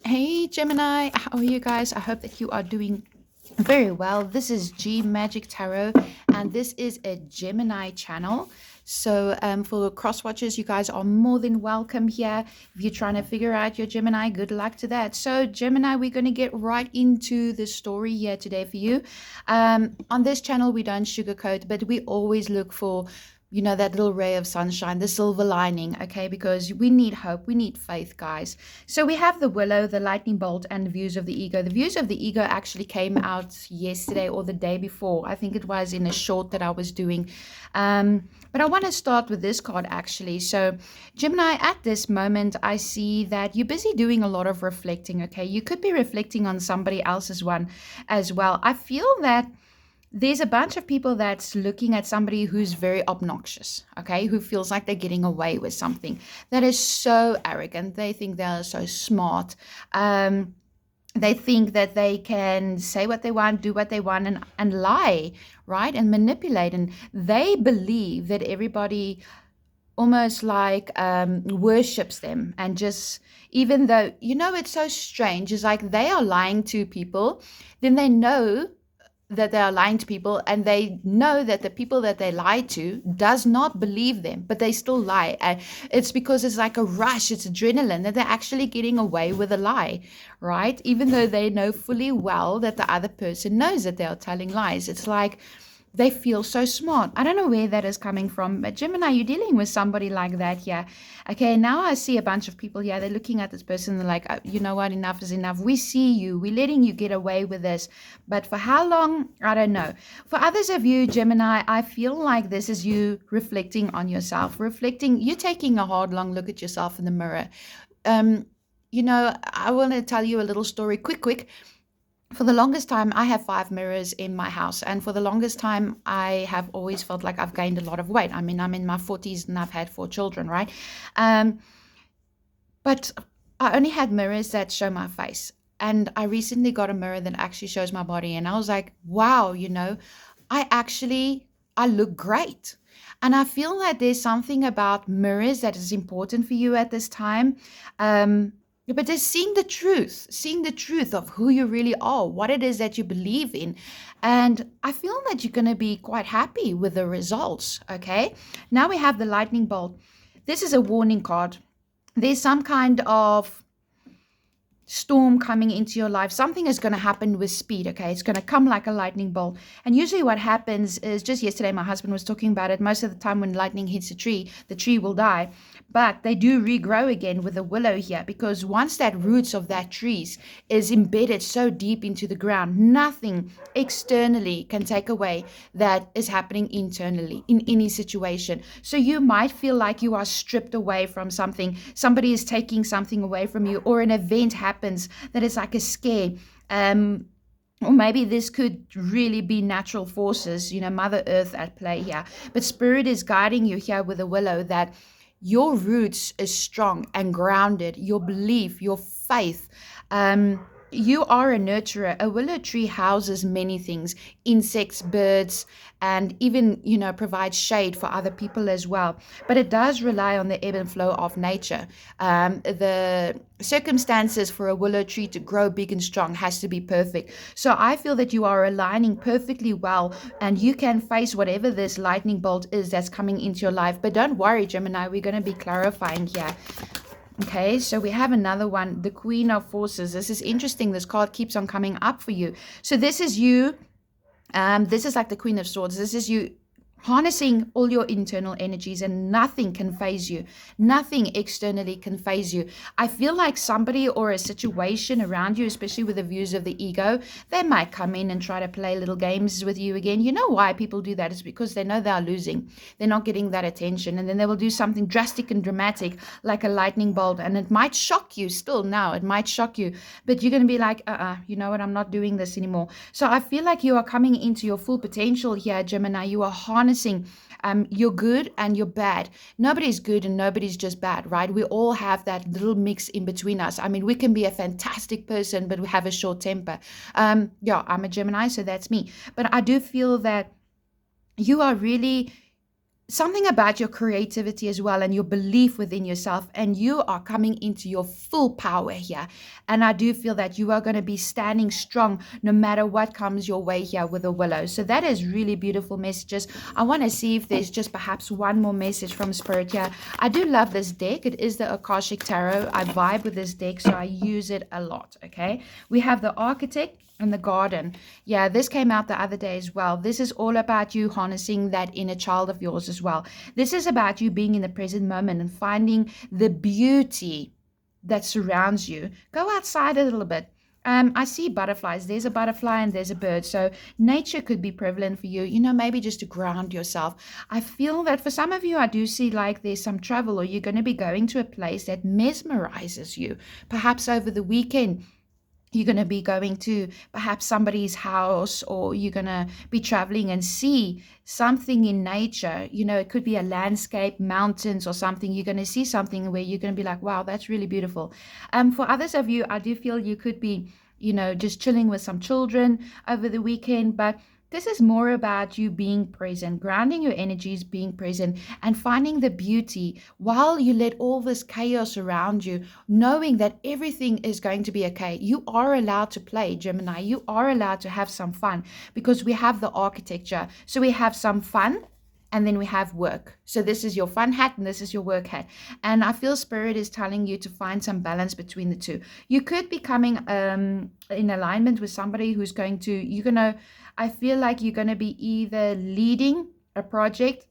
Hey Gemini, how are you guys? I hope that you are doing very well. This is G Magic Tarot, and this is a Gemini channel. So, for cross watchers, you guys are more than welcome here. If you're trying to figure out your Gemini, good luck to that. So, Gemini, we're going to get right into the story here today for you. On this channel, we don't sugarcoat, but we always look for that little ray of sunshine, the silver lining, okay? Because we need hope, we need faith, guys. So we have the willow, the lightning bolt, and the views of the ego. The views of the ego actually came out yesterday or the day before. I think it was in a short that I was doing. But I want to start with this card actually. So, Gemini, at this moment, I see that you're busy doing a lot of reflecting, okay? You could be reflecting on somebody else's one as well. I feel that there's a bunch of people that's looking at somebody who's very obnoxious, okay, who feels like they're getting away with something that is so arrogant. They think they're so smart. They think that they can say what they want, do what they want, and lie, right, and manipulate. And they believe that everybody almost like worships them, and just, even though, it's so strange. It's like they are lying to people, then they know that they are lying to people, and they know that the people that they lie to does not believe them, but they still lie. And it's because it's like a rush, it's adrenaline, that they're actually getting away with a lie, right? Even though they know fully well that the other person knows that they are telling lies. It's like they feel so smart. I don't know where that is coming from, but Gemini, you're dealing with somebody like that here. Okay, now I see a bunch of people here. They're looking at this person. They're like, you know what? Enough is enough. We see you. We're letting you get away with this. But for how long? I don't know. For others of you, Gemini, I feel like this is you reflecting on yourself. Reflecting, you're taking a hard, long look at yourself in the mirror. I want to tell you a little story, quick. For the longest time, I have 5 mirrors in my house. And for the longest time, I have always felt like I've gained a lot of weight. I mean, I'm in my 40s and I've had 4 children, right? Um, but I only had mirrors that show my face. And I recently got a mirror that actually shows my body. And I was like, wow, I look great. And I feel that there's something about mirrors that is important for you at this time. But just seeing the truth of who you really are, what it is that you believe in. And I feel that you're going to be quite happy with the results, okay? Now we have the lightning bolt. This is a warning card. There's some kind of storm coming into your life. Something is going to happen with speed, okay? It's going to come like a lightning bolt. And usually what happens is, just yesterday my husband was talking about it, most of the time when lightning hits a tree, the tree will die. But they do regrow again with the willow here, because once that roots of that trees is embedded so deep into the ground, nothing externally can take away that is happening internally in any situation. So you might feel like you are stripped away from something, somebody is taking something away from you, or an event happens that is like a scare. Or maybe this could really be natural forces, Mother Earth at play here. But Spirit is guiding you here with a willow, that your roots is strong and grounded, your belief, your faith. You are a nurturer. A willow tree houses many things, insects, birds, and even, provides shade for other people as well. But it does rely on the ebb and flow of nature. The circumstances for a willow tree to grow big and strong has to be perfect. So I feel that you are aligning perfectly well, and you can face whatever this lightning bolt is that's coming into your life. But don't worry, Gemini, we're going to be clarifying here. Okay, so we have another one, the Queen of Forces. This is interesting. This card keeps on coming up for you. So this is you. This is like the Queen of Swords. This is you harnessing all your internal energies, and nothing can phase you. Nothing externally can phase you. I feel like somebody or a situation around you, especially with the views of the ego, they might come in and try to play little games with you again. You know why people do that? Is because they know they are losing. They're not getting that attention. And then they will do something drastic and dramatic like a lightning bolt. And it might shock you still now. It might shock you. But you're going to be like, you know what? I'm not doing this anymore. So I feel like you are coming into your full potential here, Gemini. You are harnessing you're good and you're bad. Nobody's good and nobody's just bad, right? We all have that little mix in between us. I mean, we can be a fantastic person, but we have a short temper. I'm a Gemini, so that's me. But I do feel that you are really something about your creativity as well and your belief within yourself, and you are coming into your full power here. And I do feel that you are going to be standing strong no matter what comes your way here with the willow. So that is really beautiful messages. I want to see if there's just perhaps one more message from Spirit here. I do love this deck. It is the Akashic Tarot. I vibe with this deck, so I use it a lot. Okay, we have the Architect and the Garden. Yeah, this came out the other day as well. This is all about you harnessing that inner child of yours as well. This is about you being in the present moment and finding the beauty that surrounds you. Go outside a little bit. I see butterflies. There's a butterfly and there's a bird. So nature could be prevalent for you, maybe just to ground yourself. I feel that for some of you, I do see like there's some travel, or you're going to be going to a place that mesmerizes you. Perhaps over the weekend, you're going to be going to perhaps somebody's house, or you're going to be traveling and see something in nature. It could be a landscape, mountains, or something. You're going to see something where you're going to be like, wow, that's really beautiful. For others of you, I do feel you could be, just chilling with some children over the weekend, but this is more about you being present, grounding your energies, being present, and finding the beauty while you let all this chaos around you, knowing that everything is going to be okay. You are allowed to play, Gemini. You are allowed to have some fun, because we have the architecture. So we have some fun, and then we have work. So this is your fun hat and this is your work hat. And I feel Spirit is telling you to find some balance between the two. You could be coming in alignment with somebody who's going to, I feel like you're going to be either leading a project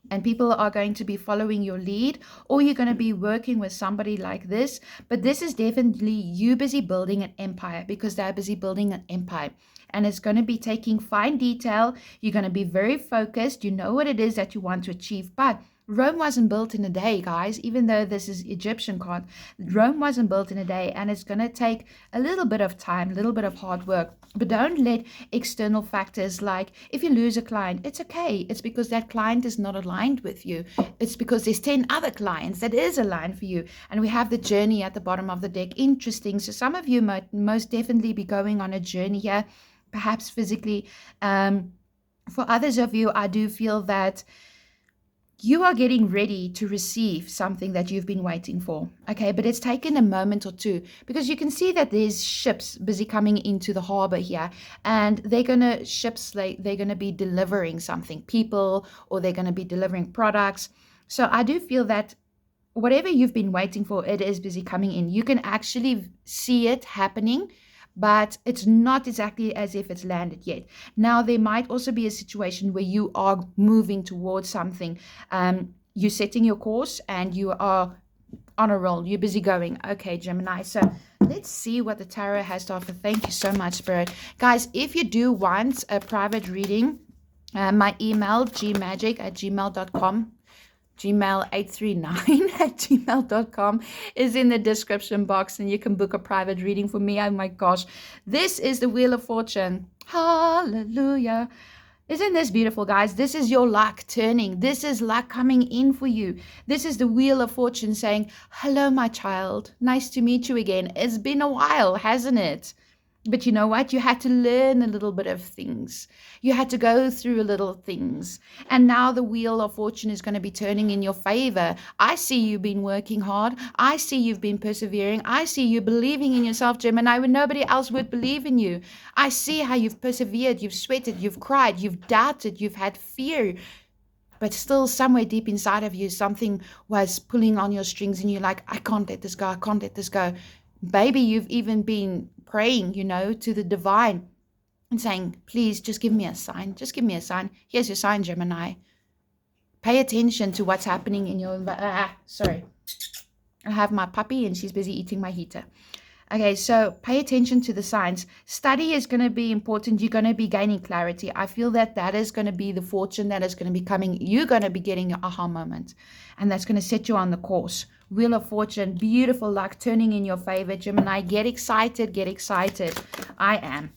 and people are going to be following your lead, or you're going to be working with somebody like this. But this is definitely you busy building an empire, because they're busy building an empire. And it's going to be taking fine detail. You're going to be very focused. You know what it is that you want to achieve. But Rome wasn't built in a day, guys. Even though this is Egyptian card, Rome wasn't built in a day, and it's going to take a little bit of time, a little bit of hard work. But don't let external factors, like if you lose a client, it's okay. It's because that client is not aligned with you. It's because there's 10 other clients that is aligned for you. And we have the journey at the bottom of the deck. Interesting. So some of you might most definitely be going on a journey here, perhaps physically. For others of you, I do feel that you are getting ready to receive something that you've been waiting for. Okay, but it's taken a moment or two, because you can see that there's ships busy coming into the harbor here, and they're going to be delivering something, people, or they're going to be delivering products. So I do feel that whatever you've been waiting for, it is busy coming in. You can actually see it happening, but it's not exactly as if it's landed yet. Now, there might also be a situation where you are moving towards something. You're setting your course and you are on a roll. You're busy going. Okay, Gemini. So let's see what the tarot has to offer. Thank you so much, Spirit. Guys, if you do want a private reading, my email, gmagic@gmail.com. gmail839@gmail.com is in the description box, and you can book a private reading for me. Oh my gosh, this is the Wheel of Fortune. Hallelujah. Isn't this beautiful, guys? This is your luck turning. This is luck coming in for you. This is the Wheel of Fortune saying, hello, my child. Nice to meet you again. It's been a while, hasn't it? But you know what? You had to learn a little bit of things. You had to go through little things. And now the Wheel of Fortune is going to be turning in your favor. I see you've been working hard. I see you've been persevering. I see you believing in yourself, Gemini, when nobody else would believe in you. I see how you've persevered. You've sweated. You've cried. You've doubted. You've had fear. But still, somewhere deep inside of you, something was pulling on your strings, and you're like, I can't let this go. I can't let this go. Baby, you've even been praying, to the divine and saying, please just give me a sign. Just give me a sign. Here's your sign, Gemini. Pay attention to what's happening in your sorry. I have my puppy and she's busy eating my heater. Okay, so pay attention to the signs. Study is going to be important. You're going to be gaining clarity. I feel that is going to be the fortune that is going to be coming. You're going to be getting your aha moment, and that's going to set you on the course. Wheel of Fortune, beautiful luck turning in your favor, Gemini. Get excited, get excited. I am.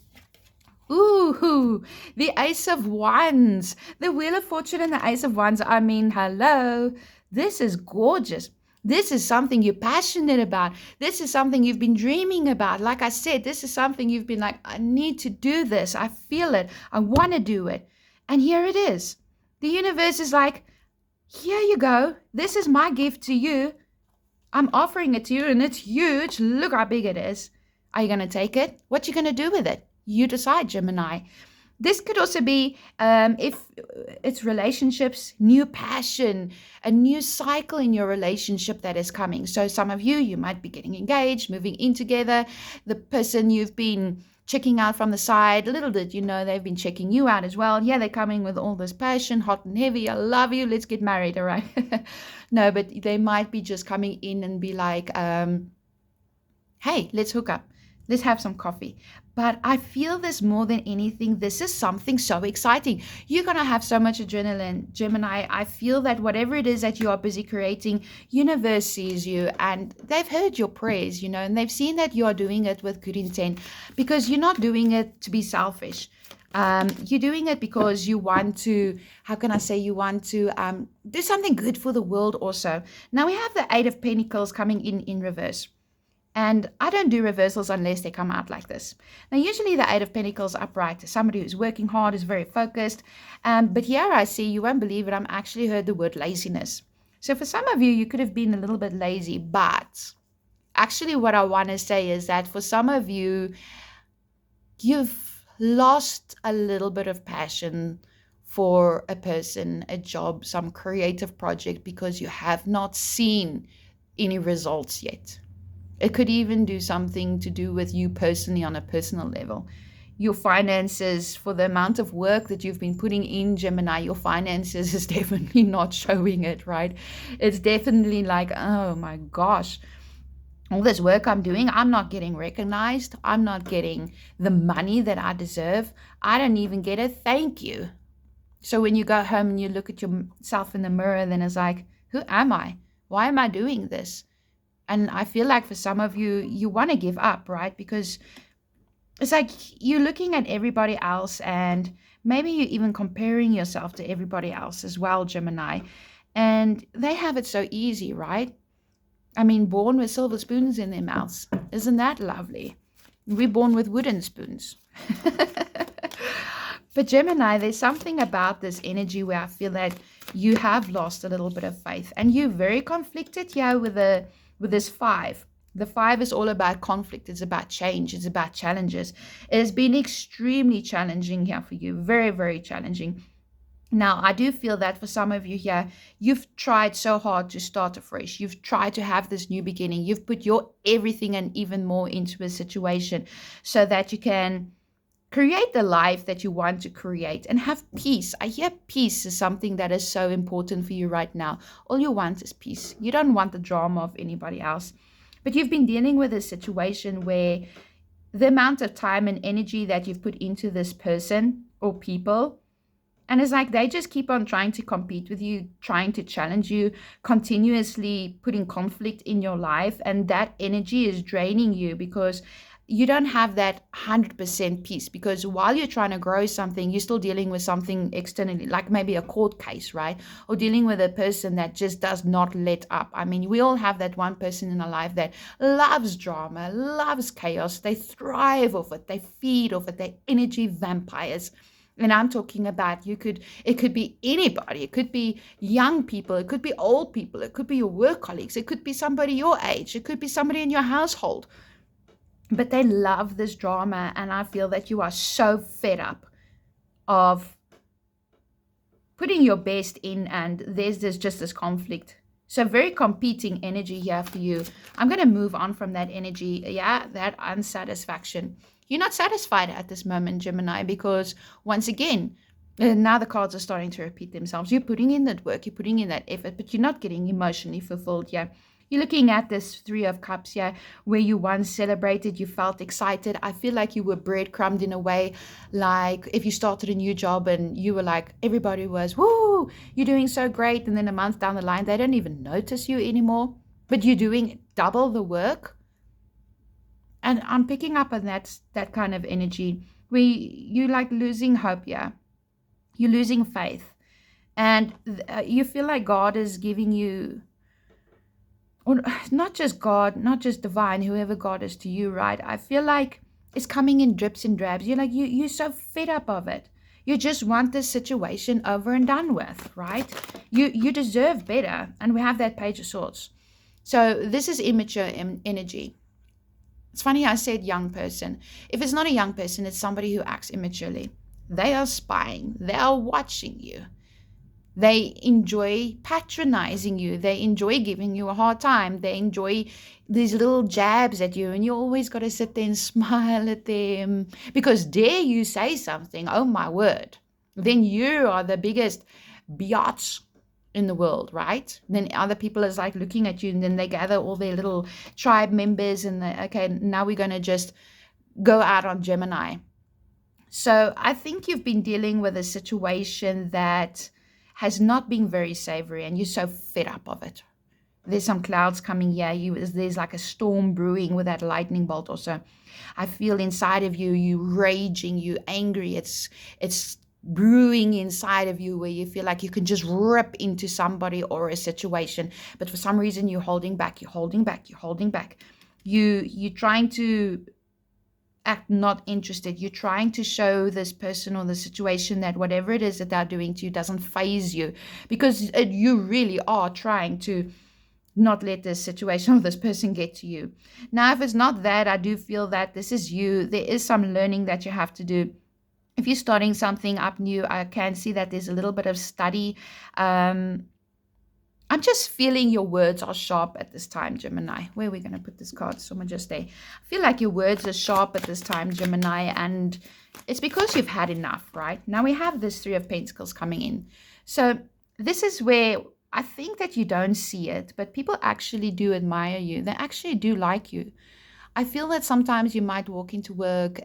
Ooh, the Ace of Wands. The Wheel of Fortune and the Ace of Wands. I mean, hello. This is gorgeous. This is something you're passionate about. This is something you've been dreaming about. Like I said, this is something you've been like, I need to do this. I feel it. I want to do it. And here it is. The universe is like, Here you go. This is my gift to you. I'm offering it to you and it's huge. Look how big it is. Are you going to take it? What you going to do with it? You decide, Gemini. This could also be if it's relationships, new passion, a new cycle in your relationship that is coming. So some of you might be getting engaged, moving in together. The person you've been checking out from the side, little did you know they've been checking you out as well. Yeah, they're coming with all this passion, hot and heavy. I love you. Let's get married, all right? No, but they might be just coming in and be like, hey, let's hook up. Let's have some coffee. But I feel this more than anything. This is something so exciting. You're going to have so much adrenaline, Gemini. I feel that whatever it is that you are busy creating, universe sees you and they've heard your prayers, and they've seen that you are doing it with good intent because you're not doing it to be selfish. You're doing it because you want to, how can I say, you want to do something good for the world also. Now we have the Eight of Pentacles coming in reverse. And I don't do reversals unless they come out like this. Now, usually the Eight of Pentacles upright, somebody who's working hard, is very focused. But here I see, you won't believe it, I'm actually heard the word laziness. So for some of you, you could have been a little bit lazy. But actually what I want to say is that for some of you, you've lost a little bit of passion for a person, a job, some creative project because you have not seen any results yet. It could even do something to do with you personally on a personal level. Your finances, for the amount of work that you've been putting in, Gemini, your finances is definitely not showing it, right? It's definitely like, oh my gosh, all this work I'm doing, I'm not getting recognized. I'm not getting the money that I deserve. I don't even get a thank you. So when you go home and you look at yourself in the mirror, then it's like, who am I? Why am I doing this? And I feel like for some of you, you want to give up, right? Because it's like you're looking at everybody else and maybe you're even comparing yourself to everybody else as well, Gemini. And they have it so easy, right? I mean, born with silver spoons in their mouths. Isn't that lovely? We're born with wooden spoons. But Gemini, there's something about this energy where I feel that you have lost a little bit of faith. And you're very conflicted here with this 5. The 5 is all about conflict. It's about change. It's about challenges. It has been extremely challenging here for you. Very, very challenging. Now, I do feel that for some of you here, you've tried so hard to start afresh. You've tried to have this new beginning. You've put your everything and even more into a situation so that you can create the life that you want to create and have peace. I hear peace is something that is so important for you right now. All you want is peace. You don't want the drama of anybody else. But you've been dealing with a situation where the amount of time and energy that you've put into this person or people, and it's like they just keep on trying to compete with you, trying to challenge you, continuously putting conflict in your life. And that energy is draining you because you don't have that 100% peace. Because while you're trying to grow something, you're still dealing with something externally, like maybe a court case, right? Or dealing with a person that just does not let up. I mean, we all have that one person in our life that loves drama, loves chaos. They thrive off it. They feed off it. They're energy vampires. And I'm talking about it could be anybody. It could be young people. It could be old people. It could be your work colleagues. It could be somebody your age. It could be somebody in your household. But they love this drama. And I feel that you are so fed up of putting your best in. And there's just this conflict. So very competing energy here for you. I'm going to move on from that energy. Yeah, that unsatisfaction. You're not satisfied at this moment, Gemini, because once again, now the cards are starting to repeat themselves. You're putting in that work, you're putting in that effort, but you're not getting emotionally fulfilled. Yeah, you're looking at this 3 of Cups here, where you once celebrated, you felt excited. I feel like you were breadcrumbed in a way, like if you started a new job and you were like, everybody was, woo, you're doing so great. And then a month down the line, they don't even notice you anymore, but you're doing double the work. And I'm picking up on that kind of energy where you like losing hope, yeah. You're losing faith. And you feel like God is giving you, or not just God, not just divine, whoever God is to you, right? I feel like it's coming in drips and drabs. You're like, you're so fed up of it. You just want this situation over and done with, right? You deserve better. And we have that Page of Swords. So this is immature energy. It's funny I said young person. If it's not a young person, it's somebody who acts immaturely. They are spying. They are watching you. They enjoy patronizing you. They enjoy giving you a hard time. They enjoy these little jabs at you, and you always got to sit there and smile at them, because dare you say something, oh my word, then you are the biggest biatch in the world, right? Then other people is like looking at you, and then they gather all their little tribe members, and they, okay, now we're going to just go out on Gemini. So I think you've been dealing with a situation that has not been very savory, and you're so fed up of it. There's some clouds coming here. There's like a storm brewing with that lightning bolt also. I feel inside of you, you raging, you angry. It's brewing inside of you where you feel like you can just rip into somebody or a situation. But for some reason, you're holding back, you're holding back, you're holding back. You're trying to act not interested. You're trying to show this person or the situation that whatever it is that they're doing to you doesn't faze you, because you really are trying to not let this situation or this person get to you. Now, if it's not that, I do feel that this is you. There is some learning that you have to do. If you're starting something up new, I can see that there's a little bit of study. I'm just feeling your words are sharp at this time, Gemini. Where are we going to put this card? So I'm just there. I feel like your words are sharp at this time, Gemini, and it's because you've had enough, right? Now we have this Three of Pentacles coming in. So this is where I think that you don't see it, but people actually do admire you. They actually do like you. I feel that sometimes you might walk into work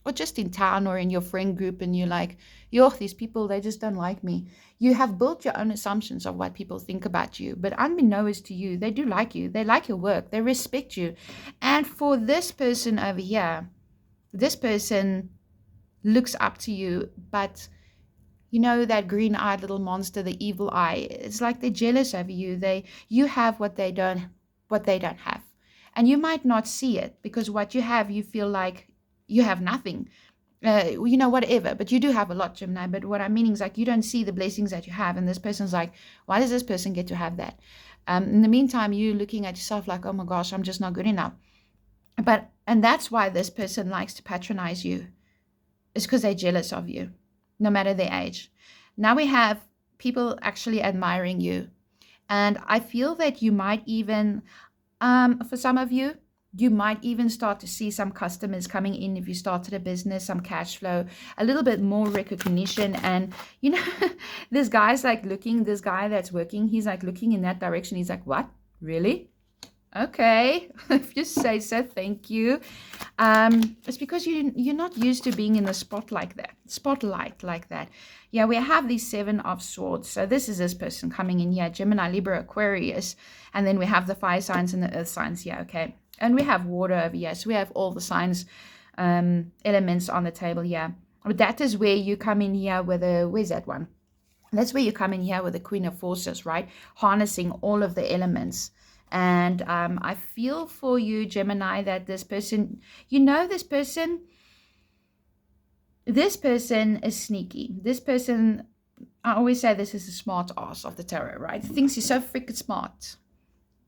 or just in town or in your friend group, and you're like, yo, these people, they just don't like me. You have built your own assumptions of what people think about you, but unbeknownst to you, they do like you. They like your work. They respect you. And for this person over here, this person looks up to you, but you know that green-eyed little monster, the evil eye. It's like they're jealous over you. You have what they don't have. And you might not see it, because what you have, you feel like you have nothing. Whatever. But you do have a lot, Gemini. But what I'm meaning is like you don't see the blessings that you have. And this person's like, why does this person get to have that? In the meantime, you looking at yourself like, oh my gosh, I'm just not good enough. And that's why this person likes to patronize you. It's because they're jealous of you, no matter their age. Now we have people actually admiring you. And I feel that you might even, for some of you, you might even start to see some customers coming in if you started a business, some cash flow, a little bit more recognition. And, this guy that's working, he's like looking in that direction. He's like, what? Really? Okay, if you say so, thank you. It's because you're not used to being in the spotlight like that. Yeah, we have the Seven of Swords. So this is this person coming in here, Gemini, Libra, Aquarius. And then we have the fire signs and the earth signs. Yeah, okay. And we have water over here. So we have all the signs, elements on the table here. But that is where you come in here with where's that one? That's where you come in here with the Queen of Forces, right? Harnessing all of the elements. And I feel for you, Gemini, that this person, this person is sneaky. This person, I always say this is a smart ass of the tarot, right? Thinks he's so freaking smart.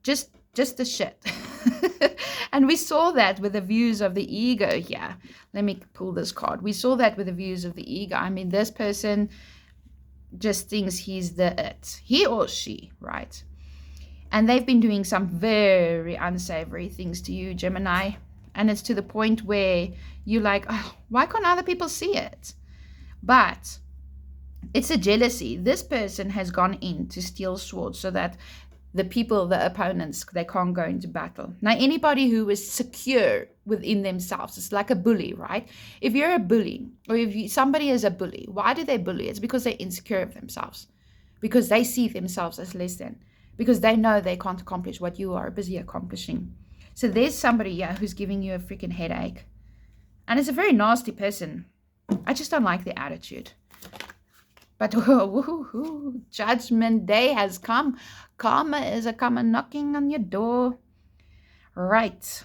Just the shit. And we saw that with the views of the ego here. Let me pull this card. We saw that with the views of the ego. I mean, this person just thinks he's the it. He or she, right? And they've been doing some very unsavory things to you, Gemini. And it's to the point where you're like, oh, why can't other people see it? But it's a jealousy. This person has gone in to steal swords so that the opponents, they can't go into battle. Now, anybody who is secure within themselves, it's like a bully, right? If you're a bully, or somebody is a bully, why do they bully? It's because they're insecure of themselves. Because they see themselves as less than. Because they know they can't accomplish what you are busy accomplishing. So there's somebody here who's giving you a freaking headache. And it's a very nasty person. I just don't like the attitude. But Judgment Day has come. Karma is a coming knocking on your door. Right.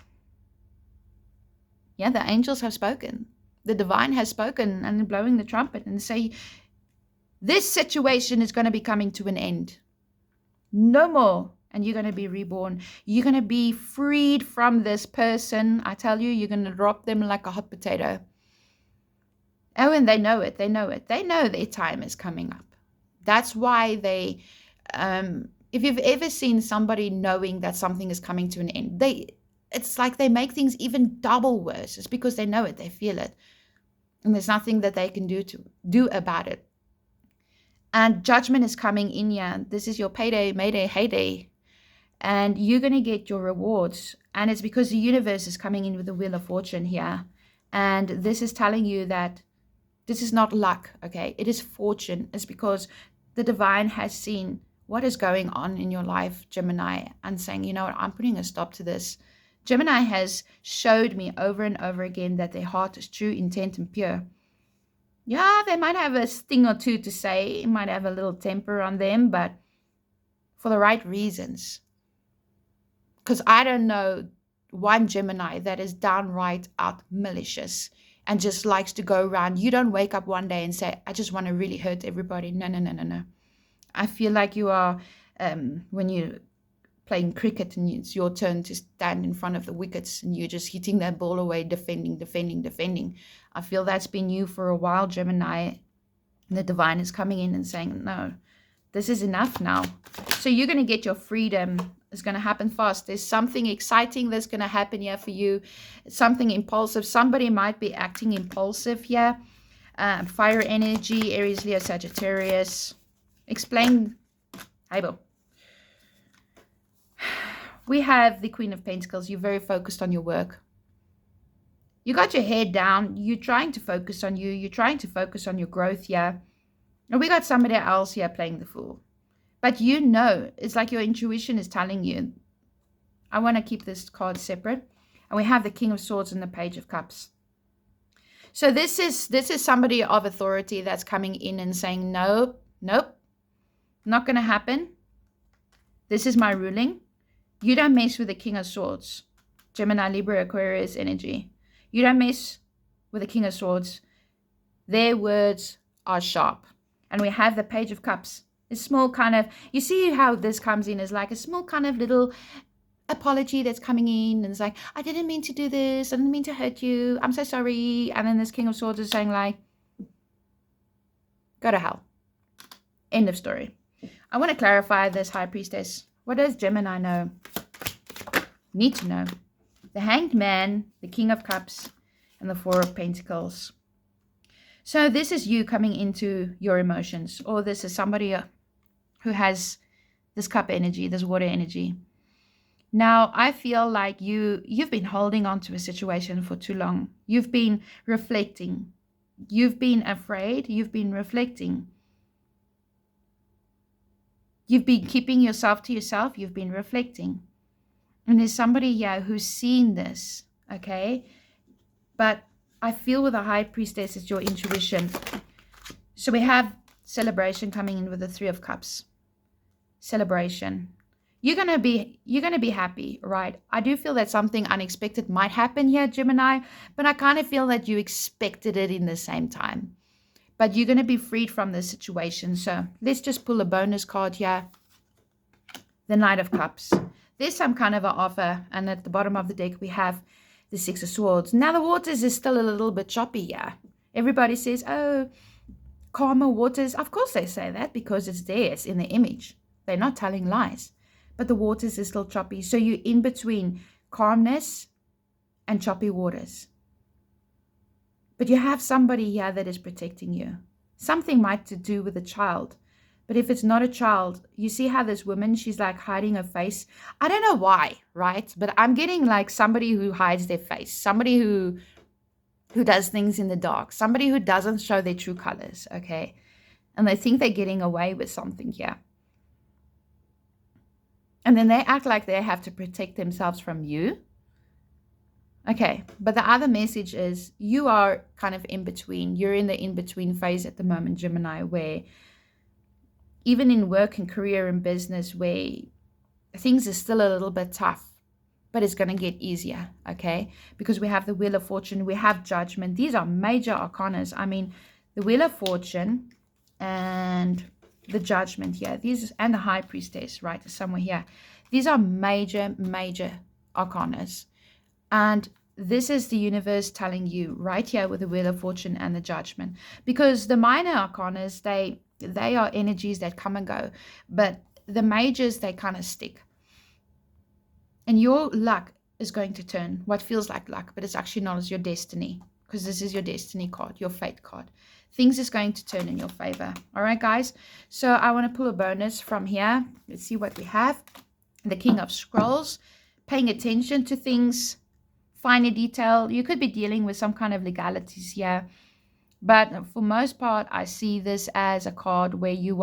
Yeah, the angels have spoken. The divine has spoken and blowing the trumpet and say, this situation is going to be coming to an end. No more. And you're going to be reborn. You're going to be freed from this person. I tell you, you're going to drop them like a hot potato. Oh, and they know it. They know it. They know their time is coming up. That's why they, if you've ever seen somebody knowing that something is coming to an end, it's like they make things even double worse. It's because they know it. They feel it. And there's nothing that they can do about it. And judgment is coming in here. This is your payday, mayday, heyday. And you're going to get your rewards. And it's because the universe is coming in with the Wheel of Fortune here. And this is telling you that this is not luck, okay? It is fortune. It's because the divine has seen what is going on in your life, Gemini, and saying, you know what, I'm putting a stop to this. Gemini has showed me over and over again that their heart is true, intent, and pure. Yeah, they might have a thing or two to say, might have a little temper on them, but for the right reasons. Because I don't know one Gemini that is downright out malicious and just likes to go around. You don't wake up one day and say, I just want to really hurt everybody. No. I feel like you are, when you're playing cricket and it's your turn to stand in front of the wickets and you're just hitting that ball away, defending. I feel that's been you for a while, Gemini. The divine is coming in and saying, no, this is enough now. So you're going to get your freedom. It's going to happen fast. There's something exciting that's going to happen here for you. Something impulsive. Somebody might be acting impulsive here. Fire energy, Aries, Leo, Sagittarius. Explain. Bible. We have the Queen of Pentacles. You're very focused on your work. You got your head down. You're trying to focus on you. You're trying to focus on your growth here. And we got somebody else here playing the fool. But you know, it's like your intuition is telling you, I want to keep this card separate. And we have the King of Swords and the Page of Cups. So this is somebody of authority that's coming in and saying, nope, not going to happen. This is my ruling. You don't mess with the King of Swords. Gemini, Libra, Aquarius energy. You don't mess with the King of Swords. Their words are sharp. And we have the Page of Cups. A small kind of, you see how this comes in as like a small kind of little apology that's coming in. And it's like, I didn't mean to do this. I didn't mean to hurt you. I'm so sorry. And then this King of Swords is saying like, go to hell. End of story. I want to clarify this, High Priestess. What does Gemini know? Need to know. The Hanged Man, the King of Cups, and the Four of Pentacles. So this is you coming into your emotions. Or this is somebody who has this cup energy, this water energy. Now, I feel like you've been holding on to a situation for too long. You've been reflecting. You've been afraid. You've been reflecting. You've been keeping yourself to yourself. You've been reflecting. And there's somebody here who's seen this, okay? But I feel with the High Priestess, it's your intuition. So we have celebration coming in with the Three of Cups. Celebration. You're gonna be happy, right? I do feel that something unexpected might happen here, Gemini, but I kind of feel that you expected it in the same time. But you're going to be freed from this situation. So let's just pull a bonus card here. The Knight of Cups. There's some kind of an offer. And at the bottom of the deck, we have the Six of Swords. Now, the waters is still a little bit choppy here. Everybody says, oh, calmer waters. Of course they say that because it's theirs in the image. They're not telling lies. But the waters is still choppy. So you're in between calmness and choppy waters. But you have somebody here that is protecting you. Something might to do with a child. But if it's not a child, you see how this woman, she's like hiding her face. I don't know why, right? But I'm getting like somebody who hides their face. Somebody who does things in the dark. Somebody who doesn't show their true colors, okay? And they think they're getting away with something here. And then they act like they have to protect themselves from you. Okay, but the other message is you are kind of in between. You're in the in-between phase at the moment, Gemini, where even in work and career and business, where things are still a little bit tough. but it's going to get easier, okay? Because we have the Wheel of Fortune, we have Judgment. These are major arcanas. I mean, the Wheel of Fortune and the Judgment here, these, and the High Priestess, right, somewhere here. These are major, major arcanas. And this is the universe telling you right here with the Wheel of Fortune and the Judgment. Because the minor arcanas, they are energies that come and go. But the majors, they kind of stick. And your luck is going to turn. What feels like luck, but it's actually not, as your destiny. Because this is your destiny card, your fate card. Things is going to turn in your favor. All right, guys. So I want to pull a bonus from here. Let's see what we have. The King of Scrolls. Paying attention to things. Finer detail. You could be dealing with some kind of legalities here. But for most part, I see this as a card where you're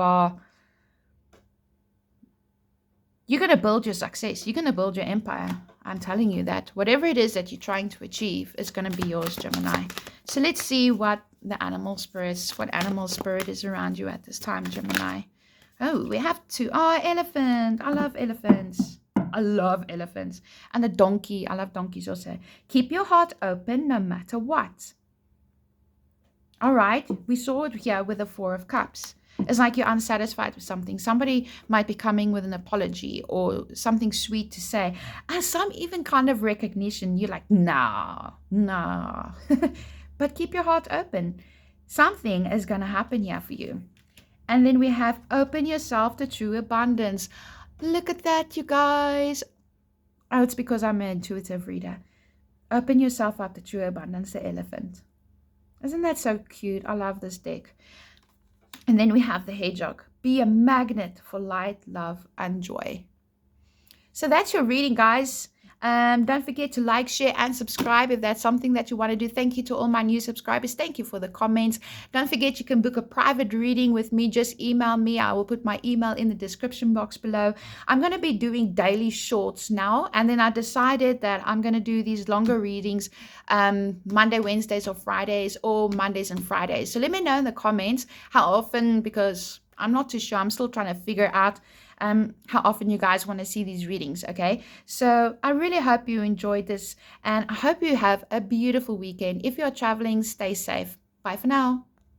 going to build your success. You're going to build your empire. I'm telling you that whatever it is that you're trying to achieve is going to be yours, Gemini. So let's see what the animal spirits, what animal spirit is around you at this time, Gemini. Oh, we have two. Oh, elephant. I love elephants. I love elephants. And the donkey. I love donkeys also. Keep your heart open no matter what. All right. We saw it here with the Four of Cups. It's like you're unsatisfied with something. Somebody might be coming with an apology or something sweet to say. And some even kind of recognition. You're like, no. But keep your heart open. Something is going to happen here for you. And then we have open yourself to true abundance. Look at that, you guys. Oh, it's because I'm an intuitive reader. Open yourself up to true abundance, the elephant. Isn't that so cute? I love this deck. And then we have the hedgehog. Be a magnet for light, love, and joy. So that's your reading, guys. Don't forget to like, share, and subscribe if that's something that you want to do. Thank you to all my new subscribers. Thank you for the comments. Don't forget you can book a private reading with me. Just email me. I will put my email in the description box below. I'm going to be doing daily shorts now. And then I decided that I'm going to do these longer readings Monday, Wednesdays, or Fridays, or Mondays and Fridays. So let me know in the comments how often, because I'm not too sure. I'm still trying to figure out how often you guys want to see these readings, okay? So I really hope you enjoyed this, and I hope you have a beautiful weekend. If you're traveling, stay safe. Bye for now.